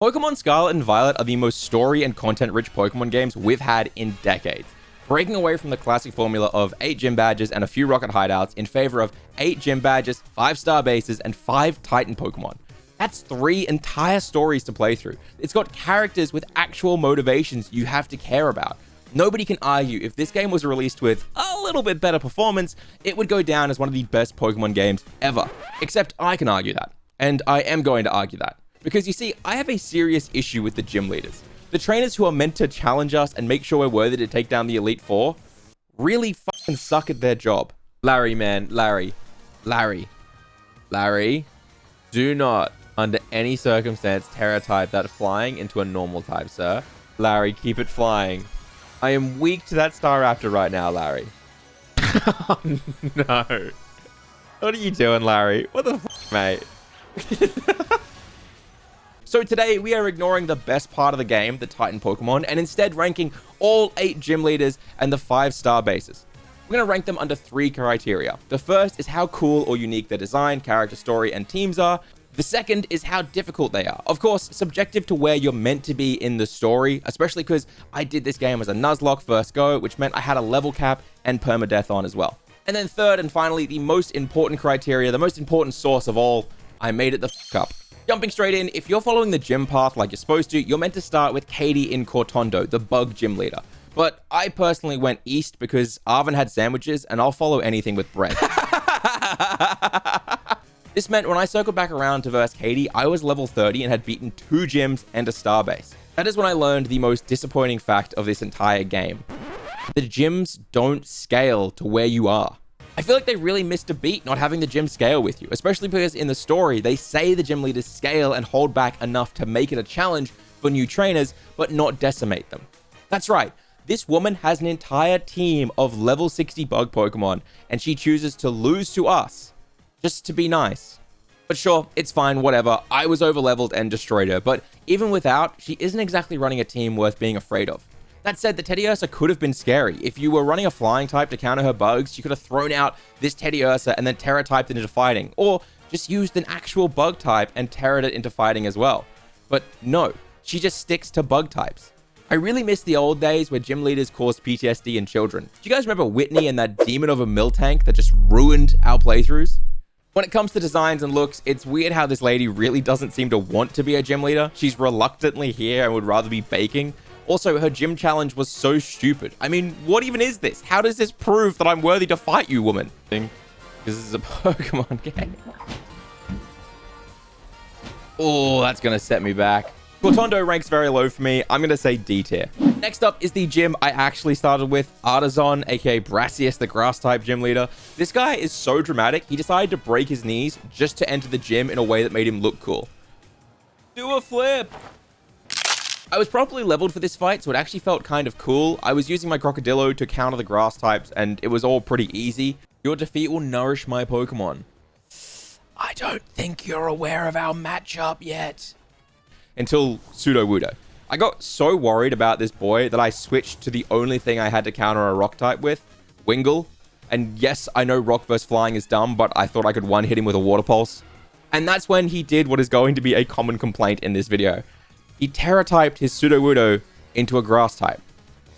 Pokemon Scarlet and Violet are the most story and content-rich Pokemon games we've had in decades, breaking away from the classic formula of 8 gym badges and a few rocket hideouts in favor of 8 gym badges, 5 star bases, and 5 Titan Pokemon. That's 3 entire stories to play through. It's got characters with actual motivations you have to care about. Nobody can argue if this game was released with a little bit better performance, it would go down as one of the best Pokemon games ever. Except I can argue that. And I am going to argue that. Because you see, I have a serious issue with the gym leaders. The trainers who are meant to challenge us and make sure we're worthy to take down the Elite Four really fucking suck at their job. Larry, man, Larry. Do not, under any circumstance, Terra type that flying into a normal type, sir. Larry, keep it flying. I am weak to that Staraptor right now, Larry. Oh, no. What are you doing, Larry? What the fuck, mate? So today, we are ignoring the best part of the game, the Titan Pokemon, and instead ranking all 8 gym leaders and the 5 star bases. We're going to rank them under 3 criteria. The first is how cool or unique their design, character story, and teams are. The second is how difficult they are. Of course, subjective to where you're meant to be in the story, especially because I did this game as a Nuzlocke first go, which meant I had a level cap and permadeath on as well. And then third and finally, the most important criteria, the most important source of all, I made it the fuck up. Jumping straight in, if you're following the gym path like you're supposed to, you're meant to start with Katie in Cortondo, the bug gym leader. But I personally went east because Arvin had sandwiches and I'll follow anything with bread. This meant when I circled back around to verse Katie, I was level 30 and had beaten 2 gyms and a starbase. That is when I learned the most disappointing fact of this entire game. The gyms don't scale to where you are. I feel like they really missed a beat not having the gym scale with you, especially because in the story, they say the gym leaders scale and hold back enough to make it a challenge for new trainers, but not decimate them. That's right. This woman has an entire team of level 60 bug Pokemon, and she chooses to lose to us just to be nice. But sure, it's fine, whatever. I was overleveled and destroyed her, but even without, she isn't exactly running a team worth being afraid of. That said, the Teddiursa could have been scary. If you were running a flying type to counter her bugs, you could have thrown out this Teddiursa and then Terra typed it into fighting, or just used an actual bug type and Terra'd it into fighting as well. But no, she just sticks to bug types. I really miss the old days where gym leaders caused PTSD in children. Do you guys remember Whitney and that demon of a Miltank that just ruined our playthroughs? When it comes to designs and looks, it's weird how this lady really doesn't seem to want to be a gym leader. She's reluctantly here and would rather be baking. Also, her gym challenge was so stupid. I mean, what even is this? How does this prove that I'm worthy to fight you, woman? Because this is a Pokemon game. Oh, that's going to set me back. Cortondo ranks very low for me. I'm going to say D tier. Next up is the gym I actually started with, Artisan, aka Brassius, the grass-type gym leader. This guy is so dramatic, he decided to break his knees just to enter the gym in a way that made him look cool. Do a flip! I was properly leveled for this fight, so it actually felt kind of cool. I was using my Crocodillo to counter the grass types, and it was all pretty easy. Your defeat will nourish my Pokemon. I don't think you're aware of our matchup yet. Until Sudowoodo. I got so worried about this boy that I switched to the only thing I had to counter a rock type with, Wingull. And yes, I know rock vs flying is dumb, but I thought I could one-hit him with a water pulse. And that's when he did what is going to be a common complaint in this video. He Terra-typed his Sudowoodo into a grass type.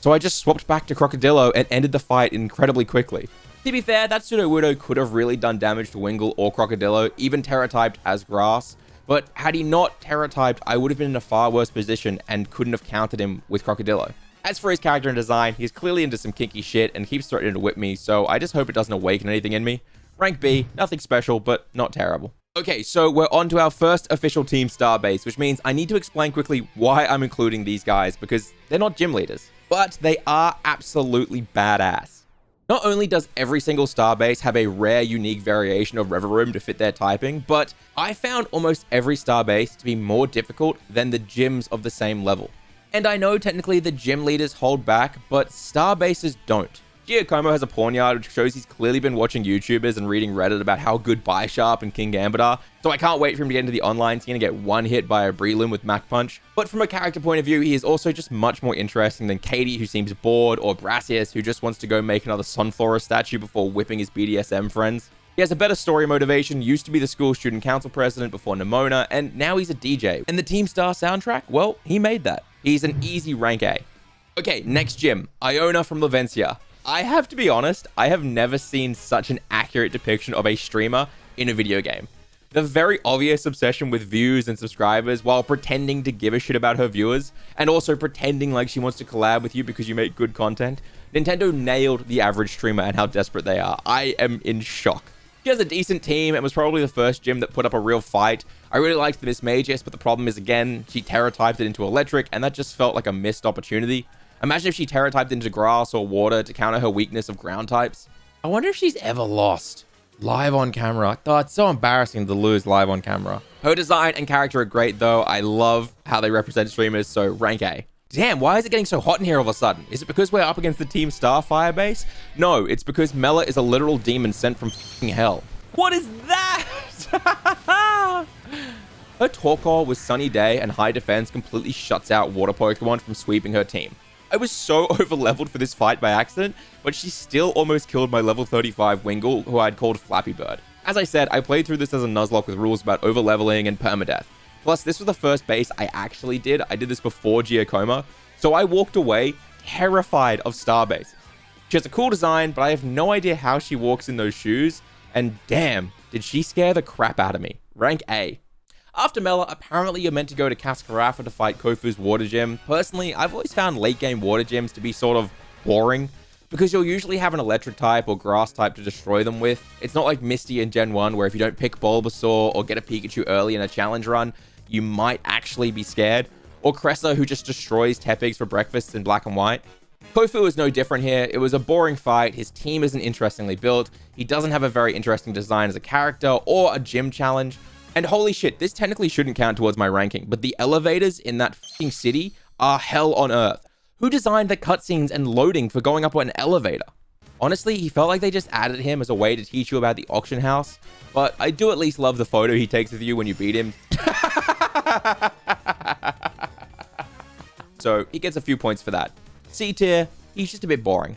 So I just swapped back to Crocodillo and ended the fight incredibly quickly. To be fair, that Sudowoodo could have really done damage to Wingull or Crocodillo, even Terra-typed as grass. But had he not Terra-typed, I would have been in a far worse position and couldn't have countered him with Crocodillo. As for his character and design, he's clearly into some kinky shit and keeps threatening to whip me, so I just hope it doesn't awaken anything in me. Rank B, nothing special, but not terrible. Okay, so we're on to our first official team starbase, which means I need to explain quickly why I'm including these guys, because they're not gym leaders. But they are absolutely badass. Not only does every single starbase have a rare, unique variation of Reverum to fit their typing, but I found almost every starbase to be more difficult than the gyms of the same level. And I know technically the gym leaders hold back, but starbases don't. Giacomo has a pornyard which shows he's clearly been watching YouTubers and reading Reddit about how good Bisharp and King Gambit are, so I can't wait for him to get into the online scene and get one hit by a Breloom with Mach Punch. But from a character point of view, he is also just much more interesting than Katie, who seems bored, or Brassius, who just wants to go make another Sunflora statue before whipping his BDSM friends. He has a better story motivation, used to be the school student council president before Nimona, and now he's a DJ. And the Team Star soundtrack, well, he made that. He's an easy rank A. Okay, next gym, Iona from Lavencia. I have to be honest, I have never seen such an accurate depiction of a streamer in a video game. The very obvious obsession with views and subscribers while pretending to give a shit about her viewers, and also pretending like she wants to collab with you because you make good content. Nintendo nailed the average streamer and how desperate they are. I am in shock. She has a decent team and was probably the first gym that put up a real fight. I really liked the Miss Magus, but the problem is, again, she Terra-typed it into electric, and that just felt like a missed opportunity. Imagine if she Terra-typed into grass or water to counter her weakness of ground types. I wonder if she's ever lost live on camera. Oh, it's so embarrassing to lose live on camera. Her design and character are great, though. I love how they represent streamers, so rank A. Damn, why is it getting so hot in here all of a sudden? Is it because we're up against the Team Star firebase? No, it's because Mela is a literal demon sent from f***ing hell. What is that? Her Torkoal with Sunny Day and High Defense completely shuts out water Pokemon from sweeping her team. I was so over-leveled for this fight by accident, but she still almost killed my level 35 Wingull, who I'd called Flappy Bird. As I said, I played through this as a Nuzlocke with rules about over-leveling and permadeath. Plus, this was the first base I actually did. I did this before Geocoma, so I walked away terrified of Star bases. She has a cool design, but I have no idea how she walks in those shoes, and damn, did she scare the crap out of me. Rank A. After Mela, apparently you're meant to go to Cascarafa to fight Kofu's water gym. Personally, I've always found late game water gyms to be sort of boring, because you'll usually have an electric type or grass type to destroy them with. It's not like Misty in Gen 1, where if you don't pick Bulbasaur or get a Pikachu early in a challenge run, you might actually be scared. Or Cressa, who just destroys Tepigs for breakfast in black and white. Kofu is no different here. It was a boring fight. His team isn't interestingly built. He doesn't have a very interesting design as a character or a gym challenge. And holy shit, this technically shouldn't count towards my ranking, but the elevators in that fucking city are hell on earth. Who designed the cutscenes and loading for going up an elevator? Honestly, he felt like they just added him as a way to teach you about the auction house, but I do at least love the photo he takes with you when you beat him. So he gets a few points for that. C tier, he's just a bit boring.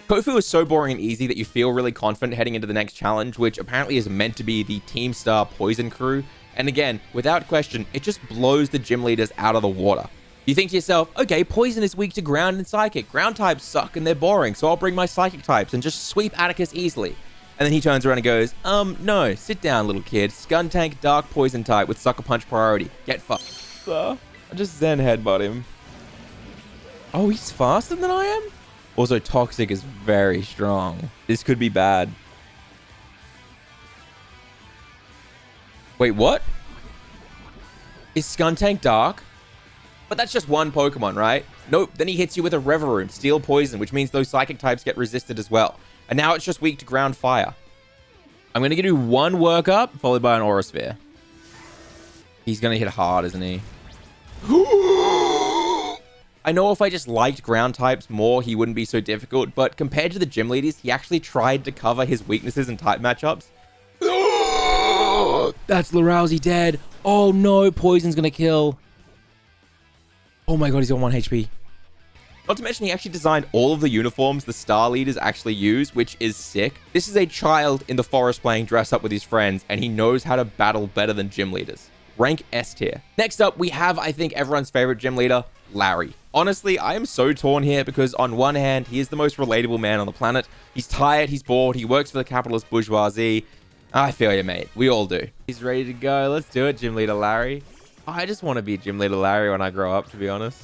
Kofu is so boring and easy that you feel really confident heading into the next challenge, which apparently is meant to be the Team Star Poison Crew. And again, without question, it just blows the gym leaders out of the water. You think to yourself, okay, Poison is weak to Ground and Psychic. Ground types suck and they're boring, so I'll bring my Psychic types and just sweep Atticus easily. And then he turns around and goes, no, sit down, little kid. Skuntank, Dark Poison type with Sucker Punch priority. Get fucked. I just Zen headbutt him. Oh, he's faster than I am? Also, Toxic is very strong. This could be bad. Wait, what? Is Skuntank Dark? But that's just one Pokemon, right? Nope, then he hits you with a Reveroom, Steel Poison, which means those Psychic types get resisted as well. And now it's just weak to Ground Fire. I'm going to do one workup, followed by an Aura Sphere. He's going to hit hard, isn't he? I know if I just liked ground types more, he wouldn't be so difficult, but compared to the gym leaders, he actually tried to cover his weaknesses in type matchups. That's Larousey dead. Oh no, Poison's gonna kill. Oh my god, he's on 1 HP. Not to mention, he actually designed all of the uniforms the star leaders actually use, which is sick. This is a child in the forest playing dress up with his friends, and he knows how to battle better than gym leaders. Rank S tier. Next up, we have, I think, everyone's favorite gym leader, Larry. Honestly, I am so torn here because on one hand, he is the most relatable man on the planet. He's tired, he's bored, he works for the capitalist bourgeoisie. I feel you, mate. We all do. He's ready to go. Let's do it, Gym Leader Larry. I just want to be Gym Leader Larry when I grow up, to be honest.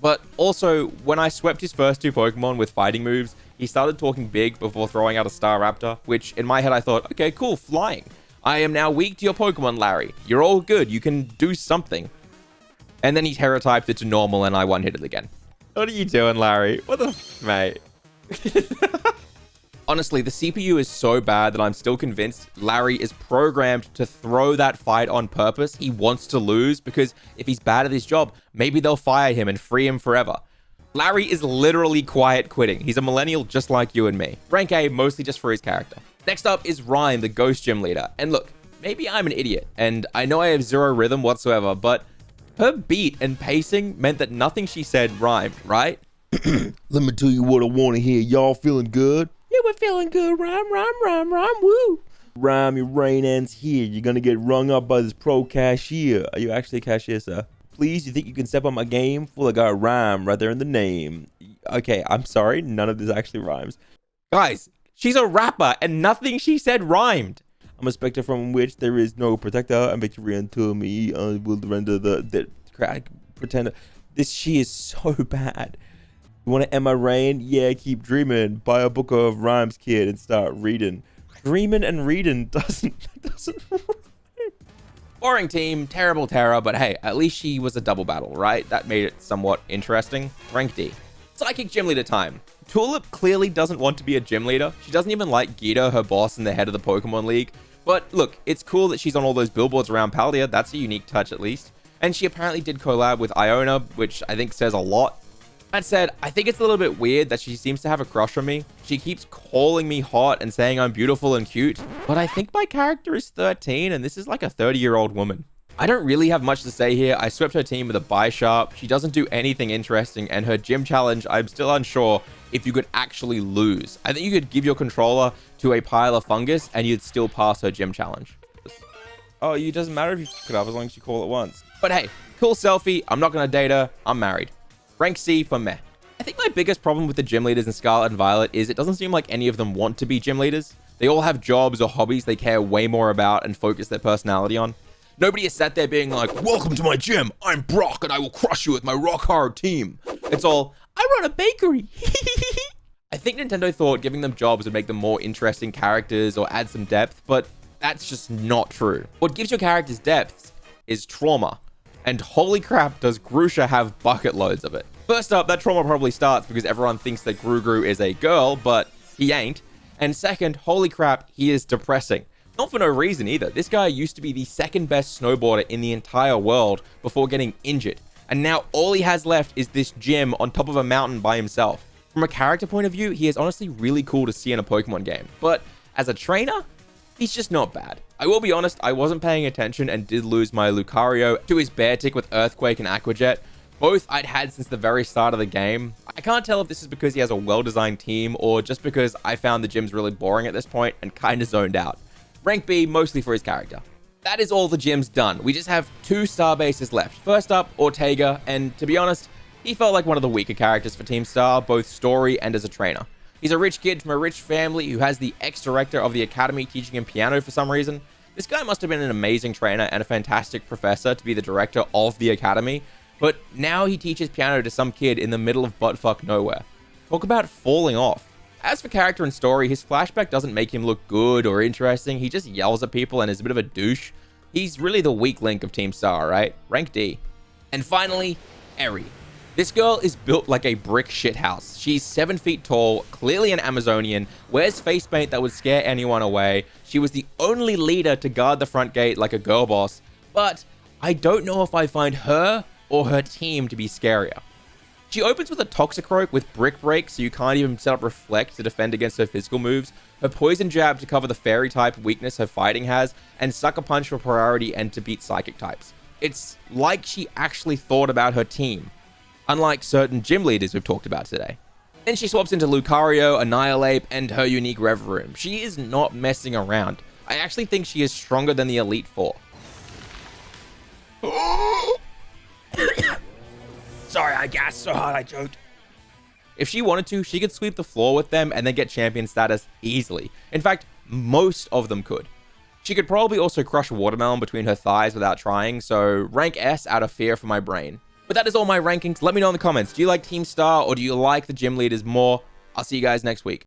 But also, when I swept his first 2 Pokemon with fighting moves, he started talking big before throwing out a Staraptor, which in my head I thought, okay, cool, flying. I am now weak to your Pokemon, Larry. You're all good. You can do something. And then he Terra-typed it to normal and I one-hit it again. What are you doing, Larry? What the f***, mate? Honestly, the CPU is so bad that I'm still convinced Larry is programmed to throw that fight on purpose. He wants to lose because if he's bad at his job, maybe they'll fire him and free him forever. Larry is literally quiet quitting. He's a millennial just like you and me. Rank A, mostly just for his character. Next up is Rhyme, the Ghost Gym Leader. And look, maybe I'm an idiot, and I know I have zero rhythm whatsoever, but her beat and pacing meant that nothing she said rhymed, right? Let me tell you what I want to hear. Y'all feeling good? Yeah, we're feeling good. Rhyme, rhyme, rhyme, rhyme, woo. Rhyme, your rain ends here. You're gonna get rung up by this pro cashier. Are you actually a cashier, sir? Please, you think you can step on my game? Well, I got a rhyme right there in the name. Okay, I'm sorry. None of this actually rhymes. Guys, she's a rapper and nothing she said rhymed. I'm a specter from which there is no protector, and victory unto me will render the pretender. She is so bad. You want to end my reign? Yeah, keep dreaming. Buy a book of rhymes, kid, and start reading. Dreaming and reading doesn't rhyme. Boring team, terrible Terra, but hey, at least she was a double battle, right? That made it somewhat interesting. Rank D. Psychic gym leader time. Tulip clearly doesn't want to be a gym leader. She doesn't even like Gita, her boss and the head of the Pokemon League. But look, it's cool that she's on all those billboards around Paldea. That's a unique touch at least. And she apparently did collab with Iona, which I think says a lot. That said, I think it's a little bit weird that she seems to have a crush on me. She keeps calling me hot and saying I'm beautiful and cute. But I think my character is 13 and this is like a 30-year-old woman. I don't really have much to say here. I swept her team with a Bisharp. She doesn't do anything interesting, and her gym challenge, I'm still unsure if you could actually lose. I think you could give your controller to a pile of fungus and you'd still pass her gym challenge. Oh, it doesn't matter if you fuck it up as long as you call it once. But hey, cool selfie. I'm not gonna date her. I'm married. Rank C for meh. I think my biggest problem with the gym leaders in Scarlet and Violet is it doesn't seem like any of them want to be gym leaders. They all have jobs or hobbies they care way more about and focus their personality on. Nobody is sat there being like, welcome to my gym. I'm Brock and I will crush you with my rock hard team. It's all, I run a bakery. I think Nintendo thought giving them jobs would make them more interesting characters or add some depth, but that's just not true. What gives your characters depth is trauma. And holy crap, does Grusha have bucket loads of it. First up, that trauma probably starts because everyone thinks that Gru is a girl, but he ain't. And second, holy crap, he is depressing. Not for no reason either. This guy used to be the second best snowboarder in the entire world before getting injured. And now all he has left is this gym on top of a mountain by himself. From a character point of view, he is honestly really cool to see in a Pokemon game. But as a trainer, he's just not bad. I will be honest, I wasn't paying attention and did lose my Lucario to his Beartic with Earthquake and Aqua Jet. Both I'd had since the very start of the game. I can't tell if this is because he has a well-designed team or just because I found the gyms really boring at this point and kind of zoned out. Rank B, mostly for his character. That is all the gyms done. We just have 2 star bases left. First up, Ortega, and to be honest, he felt like one of the weaker characters for Team Star, both story and as a trainer. He's a rich kid from a rich family who has the ex-director of the academy teaching him piano for some reason. This guy must have been an amazing trainer and a fantastic professor to be the director of the academy, but now he teaches piano to some kid in the middle of buttfuck nowhere. Talk about falling off. As for character and story, his flashback doesn't make him look good or interesting. He just yells at people and is a bit of a douche. He's really the weak link of Team Star, right? Rank D. And finally, Eri. This girl is built like a brick shithouse. She's 7 feet tall, clearly an Amazonian, wears face paint that would scare anyone away. She was the only leader to guard the front gate like a girl boss, but I don't know if I find her or her team to be scarier. She opens with a Toxicroak with Brick Break, so you can't even set up Reflect to defend against her physical moves, her Poison Jab to cover the Fairy type weakness her fighting has, and Sucker Punch for priority and to beat Psychic types. It's like she actually thought about her team, unlike certain gym leaders we've talked about today. Then she swaps into Lucario, Annihilate, and her unique Rev Room. She is not messing around. I actually think she is stronger than the Elite Four. Sorry, I gasped so hard I choked. If she wanted to, she could sweep the floor with them and then get champion status easily. In fact, most of them could. She could probably also crush a watermelon between her thighs without trying, so rank S out of fear for my brain. But that is all my rankings. Let me know in the comments. Do you like Team Star or do you like the gym leaders more? I'll see you guys next week.